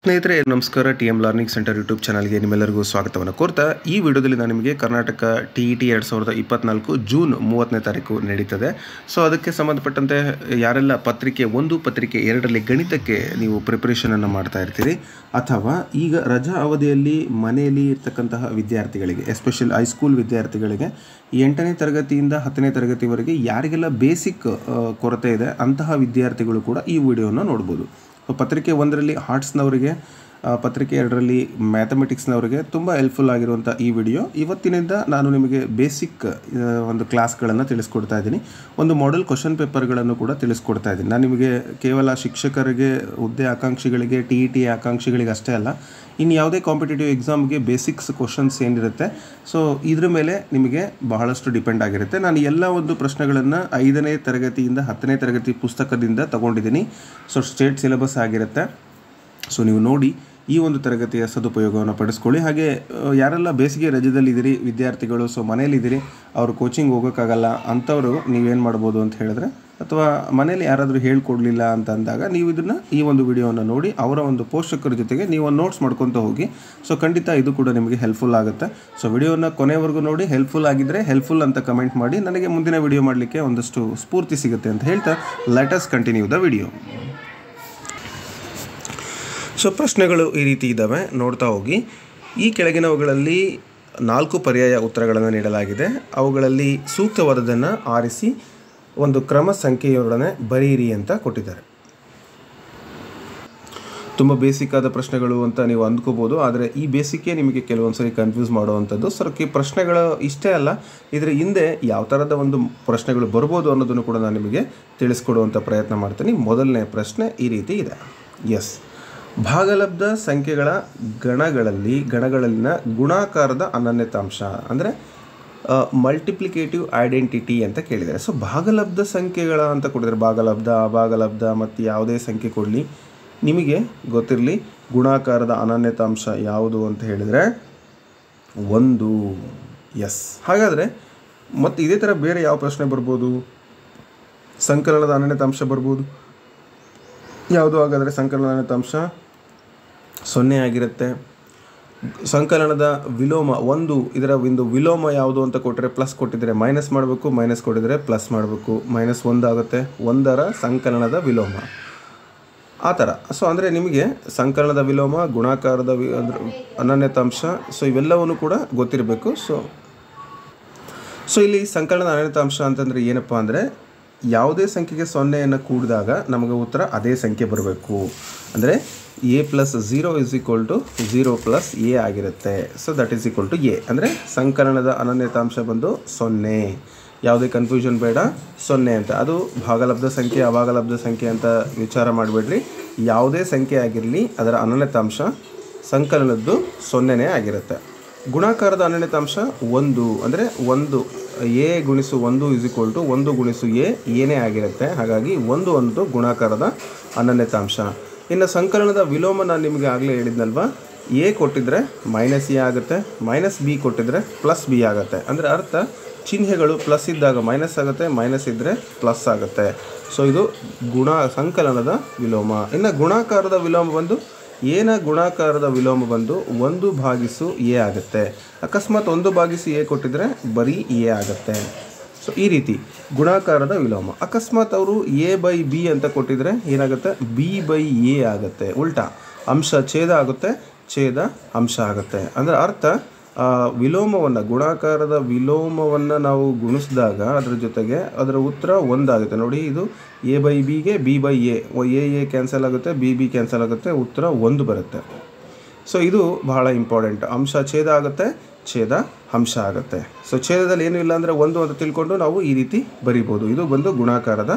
ಸ್ನೇಹಿತರೆ ನಮಸ್ಕಾರ. TM learning centre YouTube ಚಾನಲ್ಗೆ ನಿಮ್ಮೆಲ್ಲರಿಗೂ ಸ್ವಾಗತವನ್ನು ಕೋರ್ತಾ ಈ ವಿಡಿಯೋದಲ್ಲಿ ನಾನು ನಿಮಗೆ ಕರ್ನಾಟಕ TET 2024 ಜೂನ್ 30ನೇ ತಾರೀಕು ನಡೀತದೆ. ಸೊ ಅದಕ್ಕೆ ಸಂಬಂಧಪಟ್ಟಂತೆ ಯಾರೆಲ್ಲ ಪತ್ರಿಕೆ 1 ಪತ್ರಿಕೆ 2ರಲ್ಲಿ ಗಣಿತಕ್ಕೆ ನೀವು ಪ್ರಿಪರೇಷನನ್ನು ಮಾಡ್ತಾ ಇರ್ತೀರಿ ಅಥವಾ ಈಗ ರಜಾ ಅವಧಿಯಲ್ಲಿ ಮನೆಯಲ್ಲಿ ಇರ್ತಕ್ಕಂತಹ ವಿದ್ಯಾರ್ಥಿಗಳಿಗೆ ಎಸ್ಪೆಷಲಿ ಹೈಸ್ಕೂಲ್ ವಿದ್ಯಾರ್ಥಿಗಳಿಗೆ 8ನೇ ತರಗತಿಯಿಂದ 10ನೇ ತರಗತಿವರೆಗೆ ಯಾರಿಗೆಲ್ಲ ಬೇಸಿಕ್ ಕೊರತೆ ಇದೆ ಅಂತಹ ವಿದ್ಯಾರ್ಥಿಗಳು ಕೂಡ ಈ ವಿಡಿಯೋನ ನೋಡ್ಬೋದು. ಪತ್ರಿಕೆ 1ರಲ್ಲಿ ಆರ್ಟ್ಸ್ನವರಿಗೆ, ಪತ್ರಿಕೆ 2ರಲ್ಲಿ ಮ್ಯಾಥಮೆಟಿಕ್ಸ್ನವರಿಗೆ ತುಂಬ ಹೆಲ್ಪ್ಫುಲ್ ಆಗಿರುವಂಥ ಈ ವಿಡಿಯೋ. ಇವತ್ತಿನಿಂದ ನಾನು ನಿಮಗೆ ಬೇಸಿಕ್ ಒಂದು ಕ್ಲಾಸ್ಗಳನ್ನು ತಿಳಿಸ್ಕೊಡ್ತಾ ಇದ್ದೀನಿ. ಒಂದು ಮಾಡೆಲ್ ಕ್ವಶನ್ ಪೇಪರ್ಗಳನ್ನು ಕೂಡ ತಿಳಿಸ್ಕೊಡ್ತಾ ಇದ್ದೀನಿ. ನಾನು ನಿಮಗೆ ಕೇವಲ ಶಿಕ್ಷಕರಿಗೆ, ಹುದ್ದೆ ಆಕಾಂಕ್ಷಿಗಳಿಗೆ, TET ಆಕಾಂಕ್ಷಿಗಳಿಗೆ ಅಷ್ಟೇ ಅಲ್ಲ, ಇನ್ನು ಯಾವುದೇ ಕಾಂಪಿಟೇಟಿವ್ ಎಕ್ಸಾಮ್ಗೆ ಬೇಸಿಕ್ಸ್ ಕ್ವಶನ್ಸ್ ಏನಿರುತ್ತೆ ಸೊ ಇದ್ರ ಮೇಲೆ ನಿಮಗೆ ಬಹಳಷ್ಟು ಡಿಪೆಂಡ್ ಆಗಿರುತ್ತೆ. ನಾನು ಎಲ್ಲ ಒಂದು ಪ್ರಶ್ನೆಗಳನ್ನು 5ನೇ ತರಗತಿಯಿಂದ 10ನೇ ತರಗತಿ ಪುಸ್ತಕದಿಂದ ತಗೊಂಡಿದ್ದೀನಿ. ಸೊ ಸ್ಟೇಟ್ ಸಿಲೆಬಸ್ ಆಗಿರುತ್ತೆ. ಸೊ ನೀವು ನೋಡಿ ಈ ಒಂದು ತರಗತಿಯ ಸದುಪಯೋಗವನ್ನು ಪಡಿಸ್ಕೊಳ್ಳಿ. ಹಾಗೆ ಯಾರೆಲ್ಲ ಬೇಸಿಗೆ ರಜದಲ್ಲಿದ್ದೀರಿ ವಿದ್ಯಾರ್ಥಿಗಳು, ಸೊ ಮನೇಲಿದ್ದೀರಿ, ಅವರು ಕೋಚಿಂಗ್ ಹೋಗೋಕ್ಕಾಗಲ್ಲ ಅಂಥವರು ನೀವೇನು ಮಾಡ್ಬೋದು ಅಂತ ಹೇಳಿದ್ರೆ, ಅಥವಾ ಮನೇಲಿ ಯಾರಾದರೂ ಹೇಳ್ಕೊಡ್ಲಿಲ್ಲ ಅಂತ ಅಂದಾಗ ನೀವು ಇದನ್ನು ಈ ಒಂದು ವಿಡಿಯೋವನ್ನು ನೋಡಿ ಅವರ ಒಂದು ಪೋಷಕರ ಜೊತೆಗೆ ನೀವು ನೋಟ್ಸ್ ಮಾಡ್ಕೊತ ಹೋಗಿ. ಸೊ ಖಂಡಿತ ಇದು ಕೂಡ ನಿಮಗೆ ಹೆಲ್ಪ್ಫುಲ್ ಆಗುತ್ತೆ. ಸೊ ವಿಡಿಯೋನ ಕೊನೆವರೆಗೂ ನೋಡಿ. ಹೆಲ್ಪ್ಫುಲ್ ಆಗಿದ್ದರೆ ಹೆಲ್ಪ್ಫುಲ್ ಅಂತ ಕಮೆಂಟ್ ಮಾಡಿ, ನನಗೆ ಮುಂದಿನ ವಿಡಿಯೋ ಮಾಡಲಿಕ್ಕೆ ಒಂದಷ್ಟು ಸ್ಫೂರ್ತಿ ಸಿಗುತ್ತೆ ಅಂತ ಹೇಳ್ತಾ let us continue the video. So ಪ್ರಶ್ನೆಗಳು ಈ ರೀತಿ ಇದ್ದಾವೆ, ನೋಡ್ತಾ ಹೋಗಿ. ಈ ಕೆಳಗಿನವುಗಳಲ್ಲಿ 4 ಪರ್ಯಾಯ ಉತ್ತರಗಳನ್ನು ನೀಡಲಾಗಿದೆ. ಅವುಗಳಲ್ಲಿ ಸೂಕ್ತವಾದದನ್ನು ಆರಿಸಿ ಒಂದು ಕ್ರಮ ಸಂಖ್ಯೆಯೊಡನೆ ಬರೆಯಿರಿ ಅಂತ ಕೊಟ್ಟಿದ್ದಾರೆ. ತುಂಬ ಬೇಸಿಕ್ ಆದ ಪ್ರಶ್ನೆಗಳು ಅಂತ ನೀವು ಅಂದ್ಕೋಬೋದು, ಆದರೆ ಈ ಬೇಸಿಕ್ಕೇ ನಿಮಗೆ ಕೆಲವೊಂದು ಸರಿ ಕನ್ಫ್ಯೂಸ್ ಮಾಡುವಂಥದ್ದು. ಸೊ ಪ್ರಶ್ನೆಗಳು ಇಷ್ಟೇ ಅಲ್ಲ, ಇದರ ಹಿಂದೆ ಯಾವ ಥರದ ಒಂದು ಪ್ರಶ್ನೆಗಳು ಬರ್ಬೋದು ಅನ್ನೋದನ್ನು ಕೂಡ ನಾನು ನಿಮಗೆ ತಿಳಿಸ್ಕೊಡುವಂಥ ಪ್ರಯತ್ನ ಮಾಡ್ತೀನಿ. ಮೊದಲನೇ ಪ್ರಶ್ನೆ ಈ ರೀತಿ ಇದೆ. ಎಸ್, ಭಾಗಲಬ್ಧ ಸಂಖ್ಯೆಗಳ ಗಣಗಳಲ್ಲಿನ ಗುಣಾಕಾರದ ಅನನ್ಯತಾಂಶ ಅಂದರೆ ಮಲ್ಟಿಪ್ಲಿಕೇಟಿವ್ ಐಡೆಂಟಿಟಿ ಅಂತ ಕೇಳಿದ್ದಾರೆ. ಸೊ ಭಾಗಲಬ್ಧ ಸಂಖ್ಯೆಗಳ ಅಂತ ಕೊಟ್ಟಿದ್ದಾರೆ. ಭಾಗಲಬ್ಧ ಮತ್ತು ಯಾವುದೇ ಸಂಖ್ಯೆ ಕೊಡಲಿ, ನಿಮಗೆ ಗೊತ್ತಿರಲಿ ಗುಣಾಕಾರದ ಅನನ್ಯತಾಂಶ ಯಾವುದು ಅಂತ ಹೇಳಿದರೆ 1. ಎಸ್, ಹಾಗಾದರೆ ಮತ್ತು ಇದೇ ಥರ ಬೇರೆ ಯಾವ ಪ್ರಶ್ನೆ ಬರ್ಬೋದು? ಸಂಕಲನದ ಅನನ್ಯತಾಂಶ ಬರ್ಬೋದು. ಯಾವುದು? ಹಾಗಾದರೆ ಸಂಕಲನದ ಅನನ್ಯತಾಂಶ 0 ಆಗಿರುತ್ತೆ. ಸಂಕಲನದ ವಿಲೋಮ 1, ಇದರ ಒಂದು ವಿಲೋಮ ಯಾವುದು ಅಂತ ಕೊಟ್ಟರೆ ಪ್ಲಸ್ ಕೊಟ್ಟಿದ್ರೆ ಮೈನಸ್ ಮಾಡಬೇಕು, ಮೈನಸ್ ಕೊಟ್ಟಿದ್ರೆ ಪ್ಲಸ್ ಮಾಡಬೇಕು, -1 ಆಗುತ್ತೆ. 1ರ ಸಂಕಲನದ ವಿಲೋಮ ಆ ಥರ. ಸೊ ಅಂದರೆ ನಿಮಗೆ ಸಂಕಲನದ ವಿಲೋಮ, ಗುಣಾಕಾರದ ಅನನ್ಯತಾಂಶ, ಸೊ ಇವೆಲ್ಲವನ್ನೂ ಕೂಡ ಗೊತ್ತಿರಬೇಕು. ಸೊ ಇಲ್ಲಿ ಸಂಕಲನದ ಅನನ್ಯತಾಂಶ ಅಂತಂದರೆ ಏನಪ್ಪ ಅಂದರೆ, ಯಾವುದೇ ಸಂಖ್ಯೆಗೆ 0ಯನ್ನು ಕೂಡಿದಾಗ ನಮಗೆ ಉತ್ತರ ಅದೇ ಸಂಖ್ಯೆ ಬರಬೇಕು. ಅಂದರೆ a + 0 = 0 + a ಆಗಿರುತ್ತೆ. So that is equal to a. ಅಂದರೆ ಸಂಕಲನದ ಅನನ್ಯತಾಂಶ ಬಂದು 0. ಯಾವುದೇ ಕನ್ಫ್ಯೂಷನ್ ಬೇಡ, 0 ಅಂತ. ಅದು ಭಾಗಲಬ್ಧ ಸಂಖ್ಯೆ, ಅಭಾಗಲಬ್ಧ ಸಂಖ್ಯೆ ಅಂತ ವಿಚಾರ ಮಾಡಬೇಡ್ರಿ. ಯಾವುದೇ ಸಂಖ್ಯೆ ಆಗಿರಲಿ ಅದರ ಅನನ್ಯತಾಂಶ ಸಂಕಲನದ್ದು 0ನೇ ಆಗಿರುತ್ತೆ. ಗುಣಾಕಾರದ ಅನನ್ಯತಾಂಶ 1 ಅಂದರೆ 1 a × 1 = 1 × a ಏನೇ ಆಗಿರುತ್ತೆ. ಹಾಗಾಗಿ 1 ಒಂದು ಗುಣಾಕಾರದ ಅನನ್ಯತಾಂಶ. ಇನ್ನು ಸಂಕಲನದ ವಿಲೋಮ ನಾನು ನಿಮಗೆ ಆಗಲೇ ಹೇಳಿದ್ನಲ್ವ, a ಕೊಟ್ಟಿದ್ರೆ -a ಆಗುತ್ತೆ, -b ಕೊಟ್ಟಿದ್ರೆ +b ಆಗುತ್ತೆ. ಅಂದರೆ ಅರ್ಥ ಚಿಹ್ನೆಗಳು ಪ್ಲಸ್ ಇದ್ದಾಗ ಮೈನಸ್ ಆಗುತ್ತೆ, ಮೈನಸ್ ಇದ್ದರೆ ಪ್ಲಸ್ ಆಗುತ್ತೆ. ಸೊ ಇದು ಸಂಕಲನದ ವಿಲೋಮ. ಇನ್ನು ಗುಣಾಕಾರದ ವಿಲೋಮ ಬಂದು ಗುಣಾಕಾರದ ವಿಲೋಮ ಬಂದು 1/a ಆಗುತ್ತೆ. ಅಕಸ್ಮಾತ್ 1/a ಕೊಟ್ಟಿದ್ರೆ ಬರೀ a ಆಗುತ್ತೆ. ಸೊ ಈ ರೀತಿ ಗುಣಾಕಾರದ ವಿಲೋಮ. ಅಕಸ್ಮಾತ್ ಅವರು a/b ಅಂತ ಕೊಟ್ಟಿದ್ರೆ ಏನಾಗುತ್ತೆ? b/a ಆಗುತ್ತೆ. ಉಲ್ಟಾ ಅಂಶ ಛೇದ ಆಗುತ್ತೆ, ಛೇದ ಅಂಶ ಆಗುತ್ತೆ. ಅಂದರೆ ಅರ್ಥ ವಿಲೋಮವನ್ನು, ಗುಣಾಕಾರದ ವಿಲೋಮವನ್ನು ನಾವು ಗುಣಿಸಿದಾಗ ಅದರ ಜೊತೆಗೆ ಅದರ ಉತ್ತರ 1 ಆಗುತ್ತೆ. ನೋಡಿ, ಇದು a/bಗೆ b/a, a ಕ್ಯಾನ್ಸಲ್ ಆಗುತ್ತೆ, b ಕ್ಯಾನ್ಸಲ್ ಆಗುತ್ತೆ, ಉತ್ತರ 1 ಬರುತ್ತೆ. ಸೊ ಇದು ಬಹಳ ಇಂಪಾರ್ಟೆಂಟ್. ಅಂಶ ಛೇದ ಆಗುತ್ತೆ, ಛೇದ ಅಂಶ ಆಗುತ್ತೆ. ಸೊ ಛೇದದಲ್ಲಿ ಏನೂ ಇಲ್ಲ ಅಂದರೆ 1 ಅಂತ ತಿಳ್ಕೊಂಡು ನಾವು ಈ ರೀತಿ ಬರಿಬೋದು. ಇದು ಬಂದು ಗುಣಾಕಾರದ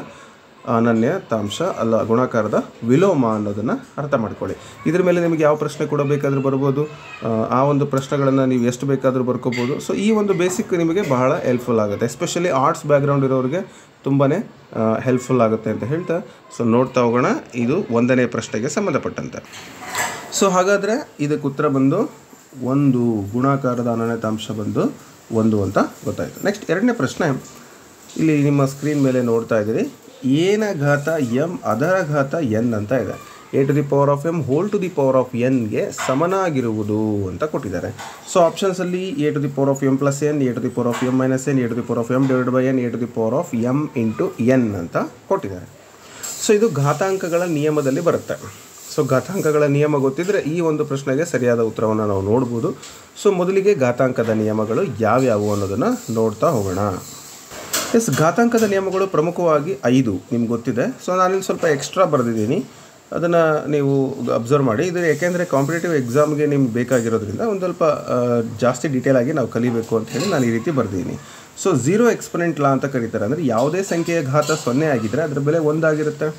ಅನನ್ಯತಾಂಶ ಅಲ್ಲ, ಗುಣಾಕಾರದ ವಿಲೋಮ ಅನ್ನೋದನ್ನು ಅರ್ಥ ಮಾಡ್ಕೊಳ್ಳಿ. ಇದ್ರ ಮೇಲೆ ನಿಮಗೆ ಯಾವ ಪ್ರಶ್ನೆ ಕೂಡ ಬೇಕಾದರೂ ಬರ್ಬೋದು. ಆ ಒಂದು ಪ್ರಶ್ನೆಗಳನ್ನು ನೀವು ಎಷ್ಟು ಬೇಕಾದರೂ ಬರ್ಕೋಬೋದು. ಸೊ ಈ ಒಂದು ಬೇಸಿಕ್ ನಿಮಗೆ ಬಹಳ ಹೆಲ್ಪ್ಫುಲ್ ಆಗುತ್ತೆ. ಎಸ್ಪೆಷಲಿ ಆರ್ಟ್ಸ್ ಬ್ಯಾಕ್ಗ್ರೌಂಡ್ ಇರೋರಿಗೆ ತುಂಬಾ ಹೆಲ್ಪ್ಫುಲ್ ಆಗುತ್ತೆ ಅಂತ ಹೇಳ್ತಾ ಸೊ ನೋಡ್ತಾ ಹೋಗೋಣ. ಇದು 1ನೇ ಪ್ರಶ್ನೆಗೆ ಸಂಬಂಧಪಟ್ಟಂತೆ. ಸೊ ಹಾಗಾದರೆ ಇದಕ್ಕೆ ಉತ್ತರ ಬಂದು 1, ಗುಣಾಕಾರದ ಅನನ್ಯತಾಂಶ ಬಂದು 1 ಅಂತ ಗೊತ್ತಾಯಿತು. ನೆಕ್ಸ್ಟ್ 2ನೇ ಪ್ರಶ್ನೆ ಇಲ್ಲಿ ನಿಮ್ಮ ಸ್ಕ್ರೀನ್ ಮೇಲೆ ನೋಡ್ತಾ ಇದ್ದೀರಿ. a ನ ಘಾತ m ಅದರ ಘಾತ n ಅಂತ ಇದೆ. a⁴m whole to the power of ಎನ್ಗೆ ಸಮನಾಗಿರುವುದು ಅಂತ ಕೊಟ್ಟಿದ್ದಾರೆ. ಸೊ ಆಪ್ಷನ್ಸಲ್ಲಿ a⁴m plus N, a⁴m minus N, a⁴m divide by N, a⁴m into N ಅಂತ ಕೊಟ್ಟಿದ್ದಾರೆ. ಸೊ ಇದು ಘಾತಾಂಕಗಳ ನಿಯಮದಲ್ಲಿ ಬರುತ್ತೆ. ಸೊ ಘಾತಾಂಕಗಳ ನಿಯಮ ಗೊತ್ತಿದ್ದರೆ ಈ ಒಂದು ಪ್ರಶ್ನೆಗೆ ಸರಿಯಾದ ಉತ್ತರವನ್ನು ನಾವು ನೋಡ್ಬೋದು. ಸೊ ಮೊದಲಿಗೆ ಘಾತಾಂಕದ ನಿಯಮಗಳು ಯಾವ್ಯಾವು ಅನ್ನೋದನ್ನು ನೋಡ್ತಾ ಹೋಗೋಣ. ಘಾತಾಂಕದ ನಿಯಮಗಳು ಪ್ರಮುಖವಾಗಿ 5 ನಿಮ್ಗೆ ಗೊತ್ತಿದೆ. ಸೊ ನಾನಿಲ್ಲಿ ಸ್ವಲ್ಪ ಎಕ್ಸ್ಟ್ರಾ ಬರೆದಿದ್ದೀನಿ, ಅದನ್ನು ನೀವು ಅಬ್ಸರ್ವ್ ಮಾಡಿ. ಇದು ಏಕೆಂದರೆ ಕಾಂಪಿಟೇಟಿವ್ ಎಕ್ಸಾಮ್ಗೆ ನಿಮ್ಗೆ ಬೇಕಾಗಿರೋದ್ರಿಂದ ಒಂದು ಸ್ವಲ್ಪ ಜಾಸ್ತಿ ಡೀಟೇಲ್ ಆಗಿ ನಾವು ಕಲಿಬೇಕು ಅಂತ ಹೇಳಿ ನಾನು ಈ ರೀತಿ ಬರೆದಿದ್ದೀನಿ. ಸೊ 0 ಎಕ್ಸ್ಪೊನೆಂಟ್ ಲಾ ಅಂತ ಕರೀತಾರೆ. ಅಂದರೆ ಯಾವುದೇ ಸಂಖ್ಯೆಯ ಘಾತ 0 ಆಗಿದ್ದರೆ ಅದರ ಬೆಲೆ 1 ಆಗಿರುತ್ತೆ.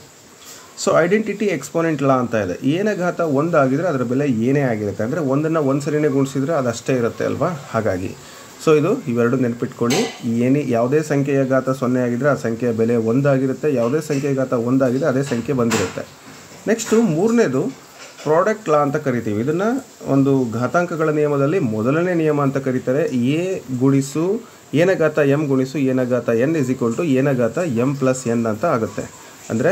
ಸೊ ಐಡೆಂಟಿಟಿ ಎಕ್ಸ್ಪೊನೆಂಟ್ ಲಾ ಅಂತ ಇದೆ. ಏನೇ ಘಾತ 1 ಆಗಿದ್ರೆ ಅದರ ಬೆಲೆ ಏನೇ ಆಗಿರುತ್ತೆ. ಅಂದರೆ 1ನ್ನು 1 ಸರಿನೇ ಗುಣಿಸಿದ್ರೆ ಅದು ಅಷ್ಟೇ ಇರುತ್ತೆ ಅಲ್ವಾ. ಹಾಗಾಗಿ ಸೊ ಇದು ಇವೆರಡು ನೆನಪಿಟ್ಕೊಳ್ಳಿ. ಯಾವುದೇ ಸಂಖ್ಯೆಯ ಘಾತ 0 ಆಗಿದ್ದರೆ ಆ ಸಂಖ್ಯೆಯ ಬೆಲೆ 1 ಆಗಿರುತ್ತೆ. ಯಾವುದೇ ಸಂಖ್ಯೆಯ ಘಾತ 1 ಆಗಿದೆ ಅದೇ ಸಂಖ್ಯೆ ಬಂದಿರುತ್ತೆ. ನೆಕ್ಸ್ಟು ಮೂರನೇದು ಪ್ರಾಡಕ್ಟ್ ಲಾ ಅಂತ ಕರಿತೀವಿ. ಇದನ್ನು ಒಂದು ಘಾತಾಂಕಗಳ ನಿಯಮದಲ್ಲಿ ಮೊದಲನೇ ನಿಯಮ ಅಂತ ಕರೀತಾರೆ. ಎ ಗುಣಿಸು ಏನ ಘಾತ ಎಮ್ ಗುಣಿಸು ಏನ ಘಾತ ಎನ್ ಇಸ್ ಈಕ್ವಲ್ ಟು ಏನ ಘಾತ ಎಮ್ ಪ್ಲಸ್ ಎನ್ ಅಂತ ಆಗುತ್ತೆ. ಅಂದರೆ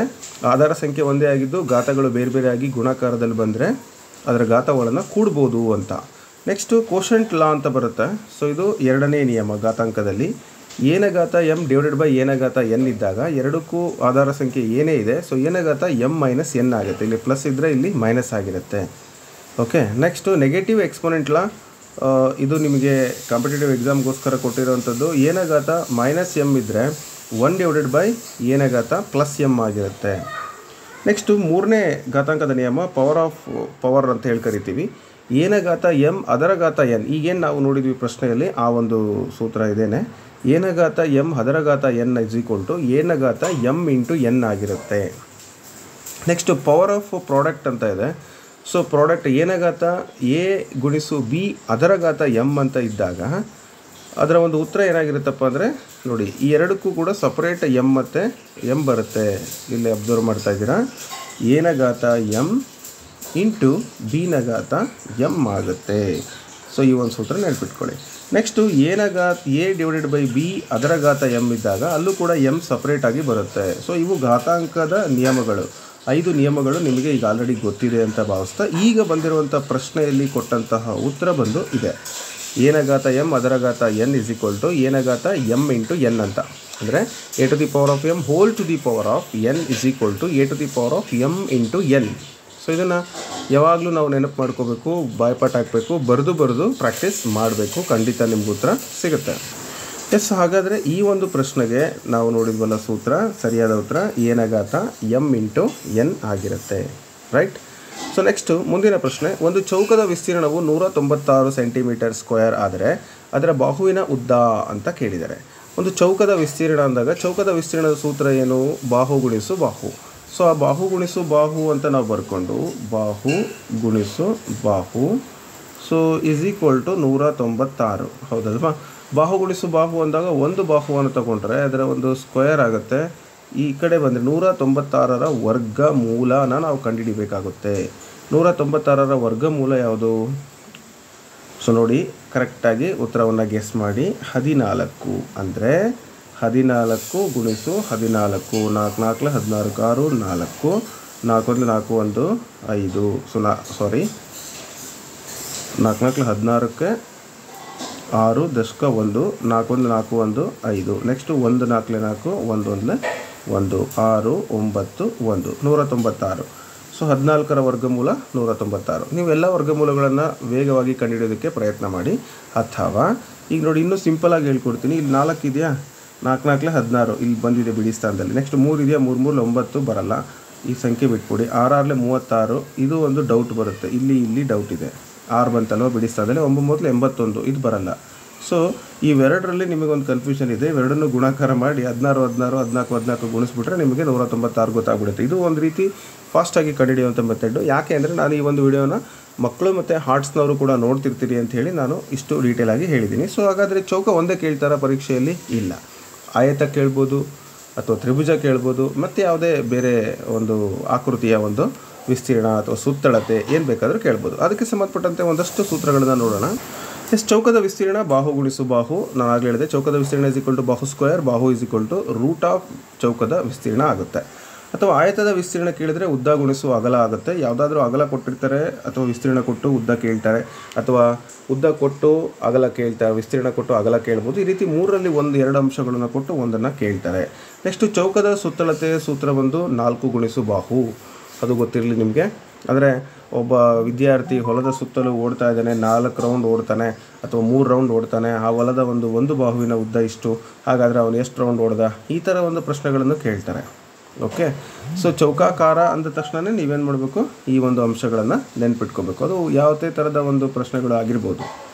ಆಧಾರ ಸಂಖ್ಯೆ ಒಂದೇ ಆಗಿದ್ದು ಘಾತಗಳು ಬೇರೆ ಬೇರೆ ಆಗಿ ಗುಣಾಕಾರದಲ್ಲಿ ಬಂದರೆ ಅದರ ಘಾತಗಳನ್ನು ಕೂಡ್ಬೋದು ಅಂತ. ನೆಕ್ಸ್ಟು ಕೋಶಂಟ್ ಲಾ ಅಂತ ಬರುತ್ತೆ. ಸೊ ಇದು ಎರಡನೇ ನಿಯಮ ಘಾತಾಂಕದಲ್ಲಿ. ಏನ ಘಾತ ಎಮ್ ಡಿವೈಡೆಡ್ ಬೈ ಏನ ಘಾತ ಎನ್ ಇದ್ದಾಗ ಎರಡಕ್ಕೂ ಆಧಾರ ಸಂಖ್ಯೆ ಏನೇ ಇದೆ. ಸೊ ಏನ ಘಾತ ಎಮ್ ಮೈನಸ್ ಎನ್ ಆಗುತ್ತೆ. ಇಲ್ಲಿ ಪ್ಲಸ್ ಇದ್ದರೆ ಇಲ್ಲಿ ಮೈನಸ್ ಆಗಿರುತ್ತೆ. ಓಕೆ, ನೆಕ್ಸ್ಟು ನೆಗೆಟಿವ್ ಎಕ್ಸ್ಪೊನೆಂಟ್ ಲಾ. ಇದು ನಿಮಗೆ ಕಾಂಪಿಟೇಟಿವ್ ಎಕ್ಸಾಮ್ಗೋಸ್ಕರ ಕೊಟ್ಟಿರೋವಂಥದ್ದು. ಏನ ಘಾತ ಮೈನಸ್ ಎಮ್ ಇದ್ದರೆ 1 ಡಿವೈಡೆಡ್ ಬೈ ಏನ ಘಾತ ಪ್ಲಸ್ ಎಮ್ ಆಗಿರುತ್ತೆ. ನೆಕ್ಸ್ಟು ಮೂರನೇ ಘಾತಾಂಕದ ನಿಯಮ ಪವರ್ ಅಂತ ಹೇಳಿ ಕರಿತೀವಿ. ಏನ ಘಾತ ಎಮ್ ಅದರ ಘಾತ ಎನ್, ಈಗೇನು ನಾವು ನೋಡಿದ್ವಿ ಪ್ರಶ್ನೆಯಲ್ಲಿ ಆ ಒಂದು ಸೂತ್ರ ಇದೇನೆ. ಏನ ಘಾತ ಎಮ್ ಅದರ ಘಾತ ಎನ್ ಇಸ್ ಈಕ್ವಲ್ ಟು ಏನ ಘಾತ ಎಮ್ ಇಂಟು ಎನ್ ಆಗಿರುತ್ತೆ. ನೆಕ್ಸ್ಟು ಪವರ್ ಆಫ್ ಪ್ರಾಡಕ್ಟ್ ಅಂತ ಇದೆ. ಸೊ ಪ್ರಾಡಕ್ಟ್ ಏನ ಘಾತ ಎ ಗುಣಿಸು ಬಿ ಅದರ ಘಾತ ಎಮ್ ಅಂತ ಇದ್ದಾಗ ಅದರ ಒಂದು ಉತ್ತರ ಏನಾಗಿರುತ್ತಪ್ಪ ಅಂದರೆ ನೋಡಿ, ಈ ಎರಡಕ್ಕೂ ಕೂಡ ಸಪ್ರೇಟ್ ಎಮ್ ಮತ್ತು ಎಮ್ ಬರುತ್ತೆ. ಇಲ್ಲಿ ಅಬ್ಸರ್ವ್ ಮಾಡ್ತಾ ಇದ್ದೀರಾ. ಏನ ಘಾತ ಎಮ್ ಇಂಟು ಬಿನ ಘಾತ ಎಮ್ ಆಗುತ್ತೆ. ಸೊ ಈ ಒಂದು ಸೂತ್ರ ನೆನಪಿಟ್ಕೊಳ್ಳಿ. ನೆಕ್ಸ್ಟು ಏನ ಘಾತ ಎ ಡಿವೈಡೆಡ್ ಬೈ ಬಿ ಅದರ ಘಾತ ಎಮ್ ಇದ್ದಾಗ ಅಲ್ಲೂ ಕೂಡ ಎಮ್ ಸಪ್ರೇಟಾಗಿ ಬರುತ್ತೆ. ಸೊ ಇವು ಘಾತಾಂಕದ ನಿಯಮಗಳು. 5 ನಿಯಮಗಳು ನಿಮಗೆ ಈಗ ಆಲ್ರೆಡಿ ಗೊತ್ತಿದೆ ಅಂತ ಭಾವಿಸ್ತಾ ಈಗ ಬಂದಿರುವಂಥ ಪ್ರಶ್ನೆಯಲ್ಲಿ ಕೊಟ್ಟಂತಹ ಉತ್ತರ ಬಂದು ಇದೆ. ಏನ ಘಾತ ಎಮ್ ಅದರ ಘಾತ ಎನ್ ಇಸ್ ಈಕ್ವಲ್ ಟು ಏನ ಘಾತ ಎಮ್ ಇಂಟು ಎನ್ ಅಂತ. ಅಂದರೆ a⁴m whole to the power of n is equal to a⁴m into n. So ಇದನ್ನು ಯಾವಾಗಲೂ ನಾವು ನೆನಪು ಮಾಡ್ಕೋಬೇಕು, ಬಾಯ್ಪಾಠ ಹಾಕಬೇಕು, ಬರೆದು ಪ್ರಾಕ್ಟೀಸ್ ಮಾಡಬೇಕು. ಖಂಡಿತ ನಿಮ್ಗೆ ಉತ್ತರ ಸಿಗುತ್ತೆ. ಹಾಗಾದರೆ ಈ ಒಂದು ಪ್ರಶ್ನೆಗೆ ನಾವು ನೋಡಿದ್ವಲ್ಲ ಸೂತ್ರ, ಸರಿಯಾದ ಉತ್ತರ ಏನ ಘಾತ ಎಮ್ ಇಂಟು ಎನ್ ಆಗಿರುತ್ತೆ. ರೈಟ್. ಸೊ ನೆಕ್ಸ್ಟು ಮುಂದಿನ ಪ್ರಶ್ನೆ. ಒಂದು ಚೌಕದ ವಿಸ್ತೀರ್ಣವು 196 ಸೆಂಟಿಮೀಟರ್ ಸ್ಕ್ವೇರ್ ಆದರೆ ಅದರ ಬಾಹುವಿನ ಉದ್ದ ಅಂತ ಕೇಳಿದ್ದಾರೆ. ಒಂದು ಚೌಕದ ವಿಸ್ತೀರ್ಣ ಅಂದಾಗ ಚೌಕದ ವಿಸ್ತೀರ್ಣದ ಸೂತ್ರ ಏನು? ಬಾಹು ಗುಣಿಸು ಬಾಹು. ಸೊ ಆ ಬಾಹು ಗುಣಿಸು ಬಾಹು ಅಂತ ನಾವು ಬರ್ಕೊಂಡು ಬಾಹು ಗುಣಿಸು ಬಾಹು ಸೊ ಈಸ್ ಈಕ್ವಲ್ ಟು 196. ಹೌದಲ್ವಾ? ಬಾಹು ಗುಣಿಸು ಬಾಹು ಅಂದಾಗ ಒಂದು ಬಾಹುವನ್ನು ತಗೊಂಡ್ರೆ ಅದರ ಒಂದು ಸ್ಕ್ವೇರ್ ಆಗುತ್ತೆ. ಈ ಕಡೆ ಬಂದರೆ 196ರ ವರ್ಗಮೂಲನ ನಾವು ಕಂಡುಹಿಡಿಬೇಕಾಗುತ್ತೆ. 196ರ ವರ್ಗಮೂಲ ಯಾವುದು? ಸೊ ನೋಡಿ, ಕರೆಕ್ಟಾಗಿ ಉತ್ತರವನ್ನು ಗೆಸ್ ಮಾಡಿ. 14 ಅಂದರೆ 14 ಗುಣಿಸು 14, 4 4 16 6 4 4 1 4 1 5. ಸೊ 4 4 16ಕ್ಕೆ 6 ದಶಕ 1 4 1 4 1 5. ನೆಕ್ಸ್ಟು 1 4 4 1 1 1 6 9 1 196. ಸೊ 14ರ ವರ್ಗಮೂಲ 196. ನೀವು ಎಲ್ಲ ವರ್ಗಮೂಲಗಳನ್ನು ವೇಗವಾಗಿ ಕಂಡುಹಿಡಿಯೋದಕ್ಕೆ ಪ್ರಯತ್ನ ಮಾಡಿ. ಅಥವಾ ಈಗ ನೋಡಿ, ಇನ್ನೂ ಸಿಂಪಲಾಗಿ ಹೇಳ್ಕೊಡ್ತೀನಿ. ಇಲ್ಲಿ 4 ಇದೆಯಾ? 4 4 16 ಇಲ್ಲಿ ಬಂದಿದೆ ಬಿಡಿ ಸ್ಥಾನದಲ್ಲಿ. ನೆಕ್ಸ್ಟ್ 3 ಇದೆಯಾ? 3 3 9 ಬರಲ್ಲ, ಈ ಸಂಖ್ಯೆ ಬಿಟ್ಬಿಡಿ. 6 6 36 ಇದು ಒಂದು ಡೌಟ್ ಬರುತ್ತೆ. ಇಲ್ಲಿ ಡೌಟ್ ಇದೆ. 6 ಬಂತಲ್ವ ಬಿಡಿ ಸ್ಥಾನದಲ್ಲಿ. 9 9 81 ಇದು ಬರಲ್ಲ. ಸೊ ಇವೆರಡರಲ್ಲಿ ನಿಮಗೊಂದು ಕನ್ಫ್ಯೂಷನ್ ಇದೆ. ಇವೆರಡನ್ನು ಗುಣಾಕಾರ ಮಾಡಿ 16 16 14 14 ಗುಣಿಸ್ಬಿಟ್ರೆ ನಿಮಗೆ 196 ಗೊತ್ತಾಗ್ಬಿಡುತ್ತೆ. ಇದು ಒಂದು ರೀತಿ ಫಾಸ್ಟಾಗಿ ಕಂಡುಹಿಡಿಯುವಂಥ ಮೆಥಡು. ಯಾಕೆ ಅಂದರೆ ನಾನು ಈ ಒಂದು ವಿಡಿಯೋನ ಮಕ್ಕಳು ಮತ್ತು ಹಾರ್ಟ್ಸ್ನವರು ಕೂಡ ನೋಡ್ತಿರ್ತೀರಿ ಅಂತ ಹೇಳಿ ನಾನು ಇಷ್ಟು ಡೀಟೇಲಾಗಿ ಹೇಳಿದ್ದೀನಿ. ಸೊ ಹಾಗಾದರೆ ಚೌಕ ಒಂದೇ ಕೇಳ್ತಾರ ಪರೀಕ್ಷೆಯಲ್ಲಿ? ಇಲ್ಲ. ಆಯತ ಕೇಳ್ಬೋದು, ಅಥವಾ ತ್ರಿಭುಜ ಕೇಳ್ಬೋದು, ಮತ್ತು ಯಾವುದೇ ಬೇರೆ ಒಂದು ಆಕೃತಿಯ ಒಂದು ವಿಸ್ತೀರ್ಣ ಅಥವಾ ಸುತ್ತಳತೆ ಏನು ಬೇಕಾದರೂ ಕೇಳ್ಬೋದು. ಅದಕ್ಕೆ ಸಂಬಂಧಪಟ್ಟಂತೆ ಒಂದಷ್ಟು ಸೂತ್ರಗಳನ್ನು ನೋಡೋಣ. ಚೌಕದ ವಿಸ್ತೀರ್ಣ ಬಾಹು ಗುಣಿಸು ಬಾಹು. ನಾನು ಆಗಲೇ ಹೇಳಿದೆ, ಚೌಕದ ವಿಸ್ತೀರ್ಣ ಇಸ್ ಈಕ್ವಲ್ ಟು ಬಾಹು ಸ್ಕ್ವೇರ್. ಬಾಹು is equal to root of ಚೌಕದ ವಿಸ್ತೀರ್ಣ ಆಗುತ್ತೆ. ಅಥವಾ ಆಯತದ ವಿಸ್ತೀರ್ಣ ಕೇಳಿದರೆ ಉದ್ದ ಗುಣಿಸು ಅಗಲ ಆಗುತ್ತೆ. ಯಾವುದಾದ್ರೂ ಅಗಲ ಕೊಟ್ಟಿರ್ತಾರೆ ಅಥವಾ ವಿಸ್ತೀರ್ಣ ಕೊಟ್ಟು ಉದ್ದ ಕೇಳ್ತಾರೆ, ಅಥವಾ ಉದ್ದ ಕೊಟ್ಟು ಅಗಲ ಕೇಳ್ತಾರೆ, ವಿಸ್ತೀರ್ಣ ಕೊಟ್ಟು ಅಗಲ ಕೇಳ್ಬೋದು. ಈ ರೀತಿ 3ರಲ್ಲಿ 2 ಅಂಶಗಳನ್ನು ಕೊಟ್ಟು ಒಂದನ್ನು ಕೇಳ್ತಾರೆ. ನೆಕ್ಸ್ಟು ಚೌಕದ ಸುತ್ತಳತೆಯ ಸೂತ್ರ ಬಂದು 4 ಗುಣಿಸು ಬಾಹು. ಅದು ಗೊತ್ತಿರಲಿ ನಿಮಗೆ. ಅಂದರೆ ಒಬ್ಬ ವಿದ್ಯಾರ್ಥಿ ಹೊಲದ ಸುತ್ತಲೂ ಓಡ್ತಾ ಇದ್ದಾನೆ, 4 ರೌಂಡ್ ಓಡ್ತಾನೆ ಅಥವಾ 3 ರೌಂಡ್ ಓಡ್ತಾನೆ. ಆ ಹೊಲದ ಒಂದು ಬಾಹುವಿನ ಉದ್ದ ಇಷ್ಟು, ಹಾಗಾದರೆ ಅವನು ಎಷ್ಟು ರೌಂಡ್ ಓಡ್ದ, ಈ ಥರ ಒಂದು ಪ್ರಶ್ನೆಗಳನ್ನು ಕೇಳ್ತಾರೆ. ಓಕೆ, ಸೊ ಚೌಕಾಕಾರ ಅಂದ ತಕ್ಷಣ ನೀವೇನು ಮಾಡಬೇಕು, ಈ ಒಂದು ಅಂಶಗಳನ್ನು ನೆನ್ಪಿಟ್ಕೋಬೇಕು. ಅದು ಯಾವುದೇ ಥರದ ಒಂದು ಪ್ರಶ್ನೆಗಳು ಆಗಿರ್ಬೋದು.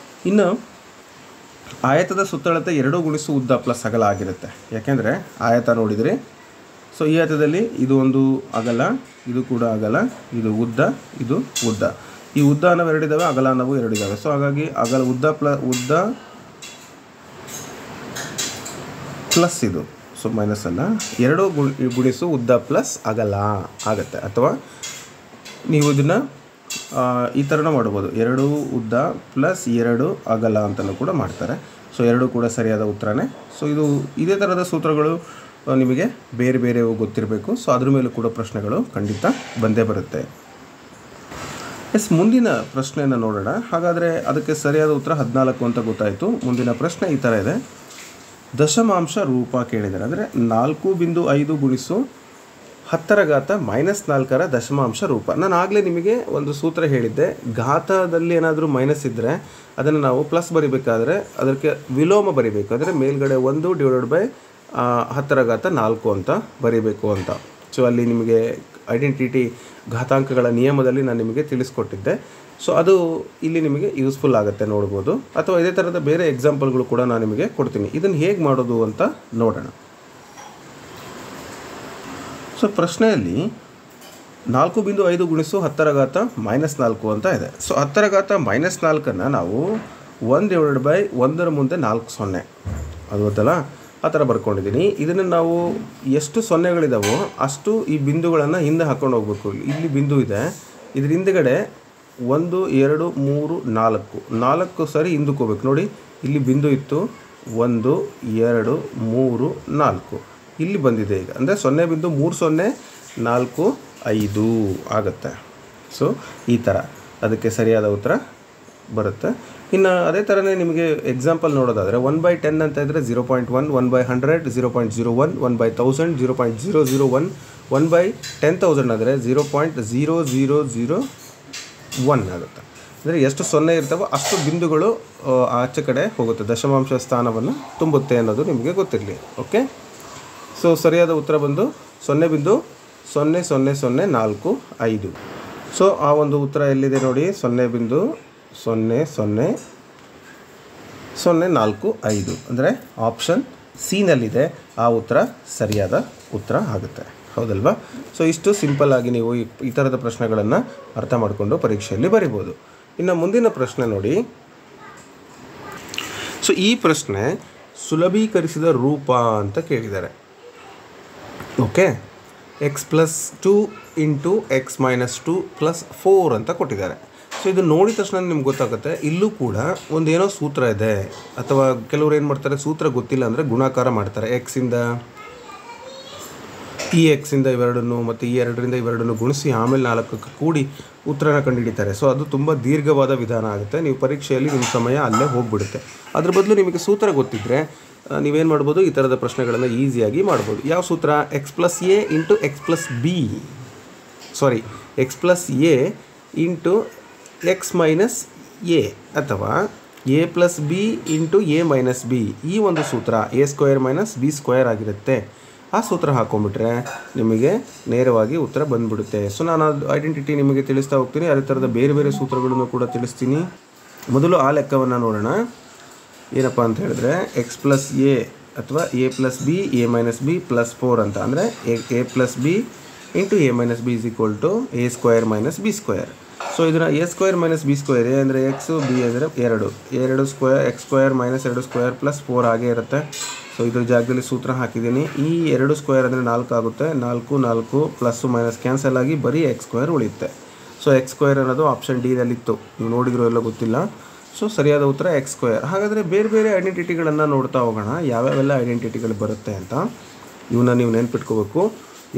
ಇನ್ನು ಆಯತದ ಸುತ್ತಳತೆ 2 ಗುಣಿಸು ಉದ್ದ ಪ್ಲಸ್ ಅಗಲ ಆಗಿರುತ್ತೆ. ಯಾಕೆಂದರೆ ಆಯತ ನೋಡಿದರೆ, ಸೊ ಈ ಆಯತದಲ್ಲಿ ಇದು ಒಂದು ಅಗಲ, ಇದು ಕೂಡ ಅಗಲ, ಇದು ಉದ್ದ, ಇದು ಉದ್ದ. ಈ ಉದ್ದ ಅನ್ನೋವು 2 ಇದ್ದಾವೆ, ಅಗಲ ಅನ್ನೋವು 2 ಇದ್ದಾವೆ. ಸೊ ಹಾಗಾಗಿ ಅಗಲ ಉದ್ದ ಪ್ಲಸ್ ಇದು, ಸೊ ಮೈನಸ್ ಅಲ್ಲ, 2 ಗುಣಿಸು ಉದ್ದ ಪ್ಲಸ್ ಅಗಲ ಆಗುತ್ತೆ. ಅಥವಾ ನೀವು ಇದನ್ನು ಈ ಥರನೂ ಮಾಡ್ಬೋದು, 2 ಉದ್ದ ಪ್ಲಸ್ 2 ಅಗಲ ಅಂತಲೂ ಕೂಡ ಮಾಡ್ತಾರೆ. ಸೊ 2 ಕೂಡ ಸರಿಯಾದ ಉತ್ತರನೇ. ಸೊ ಇದೇ ಥರದ ಸೂತ್ರಗಳು ನಿಮಗೆ ಬೇರೆ ಬೇರೆ ಗೊತ್ತಿರಬೇಕು. ಸೊ ಅದ್ರ ಮೇಲೂ ಕೂಡ ಪ್ರಶ್ನೆಗಳು ಖಂಡಿತ ಬಂದೇ ಬರುತ್ತೆ. ಮುಂದಿನ ಪ್ರಶ್ನೆಯನ್ನು ನೋಡೋಣ. ಹಾಗಾದರೆ ಅದಕ್ಕೆ ಸರಿಯಾದ ಉತ್ತರ 14 ಅಂತ ಗೊತ್ತಾಯಿತು. ಮುಂದಿನ ಪ್ರಶ್ನೆ ಈ ಥರ ಇದೆ. ದಶಮಾಂಶ ರೂಪ ಕೇಳಿದ್ದಾರೆ. ಅಂದರೆ 4.5 ಗುಣಿಸು 10⁻⁻4 ದಶಮಾಂಶ ರೂಪ. ನಾನು ಆಗಲೇ ನಿಮಗೆ ಒಂದು ಸೂತ್ರ ಹೇಳಿದ್ದೆ, ಘಾತದಲ್ಲಿ ಏನಾದರೂ ಮೈನಸ್ ಇದ್ದರೆ ಅದನ್ನು ನಾವು ಪ್ಲಸ್ ಬರಿಬೇಕಾದ್ರೆ ಅದಕ್ಕೆ ವಿಲೋಮ ಬರಿಬೇಕು. ಅಂದರೆ ಮೇಲ್ಗಡೆ 1 / 10⁻4 ಅಂತ ಬರೀಬೇಕು ಅಂತ. ಸೊ ಅಲ್ಲಿ ನಿಮಗೆ ಐಡೆಂಟಿಟಿ ಘಾತಾಂಕಗಳ ನಿಯಮದಲ್ಲಿ ನಾನು ನಿಮಗೆ ತಿಳಿಸ್ಕೊಟ್ಟಿದ್ದೆ. ಸೊ ಅದು ಇಲ್ಲಿ ನಿಮಗೆ ಯೂಸ್ಫುಲ್ ಆಗುತ್ತೆ ನೋಡ್ಬೋದು. ಅಥವಾ ಇದೇ ಥರದ ಬೇರೆ ಎಕ್ಸಾಂಪಲ್ಗಳು ಕೂಡ ನಾನು ನಿಮಗೆ ಕೊಡ್ತೀನಿ. ಇದನ್ನು ಹೇಗೆ ಮಾಡೋದು ಅಂತ ನೋಡೋಣ. ಸೊ ಪ್ರಶ್ನೆಯಲ್ಲಿ 4.5 ಗುಣಿಸು 10⁻⁻4 ಅಂತ ಇದೆ. ಸೊ 10⁻⁻4 ನಾವು 1 / 1 ಮುಂದೆ 4 0 ಅದು ಗೊತ್ತಲ್ಲ, ಆ ಥರ ಬರ್ಕೊಂಡಿದ್ದೀನಿ. ಇದನ್ನು ನಾವು ಎಷ್ಟು ಸೊನ್ನೆಗಳಿದಾವೋ ಅಷ್ಟು ಈ ಬಿಂದುಗಳನ್ನು ಹಿಂದೆ ಹಾಕ್ಕೊಂಡು ಹೋಗ್ಬೇಕು. ಇಲ್ಲಿ ಬಿಂದು ಇದೆ, ಇದ್ರ ಹಿಂದುಗಡೆ 1 2 3 4 ಸರಿ ಹಿಂದಕ್ಕೆ ಹೋಗ್ಬೇಕು. ನೋಡಿ, ಇಲ್ಲಿ ಬಿಂದು ಇತ್ತು, 1 2 3 4 ಇಲ್ಲಿ ಬಂದಿದೆ. ಈಗ ಅಂದರೆ 0.3 0 4 5 ಆಗುತ್ತೆ. ಸೊ ಈ ಥರ ಅದಕ್ಕೆ ಸರಿಯಾದ ಉತ್ತರ ಬರುತ್ತೆ. ಇನ್ನು ಅದೇ ಥರನೇ ನಿಮಗೆ ಎಕ್ಸಾಂಪಲ್ ನೋಡೋದಾದರೆ 1/10 ಅಂತ ಇದ್ದರೆ 0.1, 1/100 0.01, 1/1000 0.001, 1/10,000 ಅಂದರೆ 0.0001 ಆಗುತ್ತೆ. ಅಂದರೆ ಎಷ್ಟು 0 ಇರ್ತಾವೋ ಅಷ್ಟು ಬಿಂದುಗಳು ಆಚೆ ಕಡೆ ಹೋಗುತ್ತೆ, ದಶಮಾಂಶ ಸ್ಥಾನವನ್ನು ತುಂಬುತ್ತೆ ಅನ್ನೋದು ನಿಮಗೆ ಗೊತ್ತಿರಲಿ. ಓಕೆ, ಸೊ ಸರಿಯಾದ ಉತ್ತರ ಬಂದು 0.0004 ಸೊ ಆ ಒಂದು ಉತ್ತರ ಎಲ್ಲಿದೆ ನೋಡಿ, 0.0045 ಅಂದರೆ ಆಪ್ಷನ್ ಸಿನಲ್ಲಿದೆ. ಆ ಉತ್ತರ ಸರಿಯಾದ ಉತ್ತರ ಆಗುತ್ತೆ, ಹೌದಲ್ವಾ? ಸೊ ಇಷ್ಟು ಸಿಂಪಲ್ ಆಗಿ ನೀವು ಈ ಥರದ ಪ್ರಶ್ನೆಗಳನ್ನು ಅರ್ಥ ಮಾಡಿಕೊಂಡು ಪರೀಕ್ಷೆಯಲ್ಲಿ ಬರಿಬೋದು. ಇನ್ನು ಮುಂದಿನ ಪ್ರಶ್ನೆ ನೋಡಿ. ಸೊ ಈ ಪ್ರಶ್ನೆ ಸುಲಭೀಕರಿಸಿದ ರೂಪ ಅಂತ ಕೇಳಿದ್ದಾರೆ. ಓಕೆ, x+2 × x - 2 + 4 ಅಂತ ಕೊಟ್ಟಿದ್ದಾರೆ. ಸೊ ಇದು ನೋಡಿದ ತಕ್ಷಣ ನಿಮ್ಗೆ ಗೊತ್ತಾಗುತ್ತೆ ಇಲ್ಲೂ ಕೂಡ ಒಂದೇನೋ ಸೂತ್ರ ಇದೆ. ಅಥವಾ ಕೆಲವರು ಏನು ಮಾಡ್ತಾರೆ, ಸೂತ್ರ ಗೊತ್ತಿಲ್ಲ ಅಂದರೆ ಗುಣಾಕಾರ ಮಾಡ್ತಾರೆ. ಎಕ್ಸಿಂದ ಇವೆರಡನ್ನು ಮತ್ತು ಈ 2ರಿಂದ ಇವೆರಡನ್ನು ಗುಣಿಸಿ ಆಮೇಲೆ 4ಕ್ಕೆ ಕೂಡಿ ಉತ್ತರನ ಕಂಡುಹಿಡಿತಾರೆ. ಸೊ ಅದು ತುಂಬ ದೀರ್ಘವಾದ ವಿಧಾನ ಆಗುತ್ತೆ. ನೀವು ಪರೀಕ್ಷೆಯಲ್ಲಿ ನಿಮ್ಮ ಸಮಯ ಅಲ್ಲೇ ಹೋಗಿಬಿಡುತ್ತೆ. ಅದ್ರ ಬದಲು ನಿಮಗೆ ಸೂತ್ರ ಗೊತ್ತಿದ್ದರೆ ನೀವೇನು ಮಾಡ್ಬೋದು, ಈ ಥರದ ಪ್ರಶ್ನೆಗಳನ್ನು ಈಸಿಯಾಗಿ ಮಾಡ್ಬೋದು. ಯಾವ ಸೂತ್ರ? x + a × x + b x + a × x - a ಅಥವಾ a + b × a - b. ಈ ಒಂದು ಸೂತ್ರ a² - b² ಆಗಿರುತ್ತೆ. ಆ ಸೂತ್ರ ಹಾಕ್ಕೊಂಬಿಟ್ರೆ ನಿಮಗೆ ನೇರವಾಗಿ ಉತ್ತರ ಬಂದುಬಿಡುತ್ತೆ. ಸೊ ನಾನು ಅದು ಐಡೆಂಟಿಟಿ ನಿಮಗೆ ತಿಳಿಸ್ತಾ ಹೋಗ್ತೀನಿ. ಅದೇ ಥರದ ಬೇರೆ ಬೇರೆ ಸೂತ್ರಗಳನ್ನು ಕೂಡ ತಿಳಿಸ್ತೀನಿ. ಮೊದಲು ಆ ಲೆಕ್ಕವನ್ನು ನೋಡೋಣ. ಏನಪ್ಪ ಅಂತ ಹೇಳಿದ್ರೆ x + a ಅಥವಾ a + b a - b + 4 ಅಂತ. ಅಂದರೆ a + b × a - b = a² - b². So ಇದನ್ನು a² - b², a ಅಂದರೆ x, b ಅಂದರೆ 2 x² - 2² + 4 ಆಗೇ ಇರುತ್ತೆ. ಸೊ ಇದ್ರ ಜಾಗದಲ್ಲಿ ಸೂತ್ರ ಹಾಕಿದ್ದೀನಿ. ಈ 2² ಅಂದರೆ 4 ಆಗುತ್ತೆ. 4 4 ± ಕ್ಯಾನ್ಸಲ್ ಆಗಿ ಬರೀ x² ಉಳಿಯುತ್ತೆ. ಸೊ x² ಅನ್ನೋದು ಆಪ್ಷನ್ ಡಿನಲ್ಲಿತ್ತು, ನೀವು ನೋಡಿದ್ರು ಎಲ್ಲ ಗೊತ್ತಿಲ್ಲ. ಸೊ ಸರಿಯಾದ ಉತ್ತರ x². ಹಾಗಾದರೆ ಬೇರೆ ಬೇರೆ ಐಡೆಂಟಿಟಿಗಳನ್ನು ನೋಡ್ತಾ ಹೋಗೋಣ, ಯಾವ್ಯಾವೆಲ್ಲ ಐಡೆಂಟಿಟಿಗಳು ಬರುತ್ತೆ ಅಂತ. ಇವನ್ನ ನೀವು ನೆನ್ಪಿಟ್ಕೋಬೇಕು.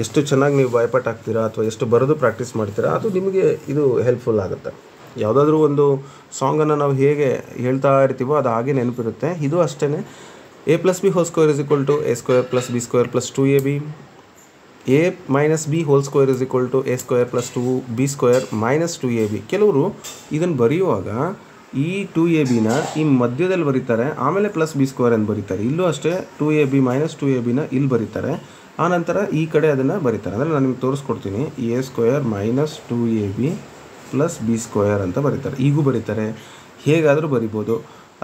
ಎಷ್ಟು ಚೆನ್ನಾಗಿ ನೀವು ಬಾಯ್ಪಾಠ ಆಗ್ತೀರಾ ಅಥವಾ ಎಷ್ಟು ಬರೋದು ಪ್ರಾಕ್ಟೀಸ್ ಮಾಡ್ತೀರಾ ಅದು ನಿಮಗೆ ಇದು ಹೆಲ್ಪ್ಫುಲ್ ಆಗುತ್ತೆ. ಯಾವುದಾದ್ರೂ ಒಂದು ಸಾಂಗನ್ನು ನಾವು ಹೇಗೆ ಹೇಳ್ತಾ ಇರ್ತೀವೋ ಅದು ಹಾಗೆ ನೆನಪಿರುತ್ತೆ. ಇದು ಅಷ್ಟೇ. a + b² = a² + b² + 2ab, a - b² = a² + 2b² - 2ab. ಕೆಲವರು ಇದನ್ನು ಬರೆಯುವಾಗ ಈ 2ab ಈ ಮಧ್ಯದಲ್ಲಿ ಬರೀತಾರೆ, ಆಮೇಲೆ +b² ಅಂತ ಬರೀತಾರೆ. ಇಲ್ಲೂ ಅಷ್ಟೇ 2ab - 2ab ಇಲ್ಲಿ ಬರೀತಾರೆ, ಆನಂತರ ಈ ಕಡೆ ಅದನ್ನು ಬರೀತಾರೆ. ಅಂದರೆ ನಾನು ನಿಮ್ಗೆ ತೋರಿಸ್ಕೊಡ್ತೀನಿ. a² - 2ab + b² ಅಂತ ಬರೀತಾರೆ. ಈಗೂ ಬರೀತಾರೆ, ಹೇಗಾದರೂ ಬರಿಬೋದು.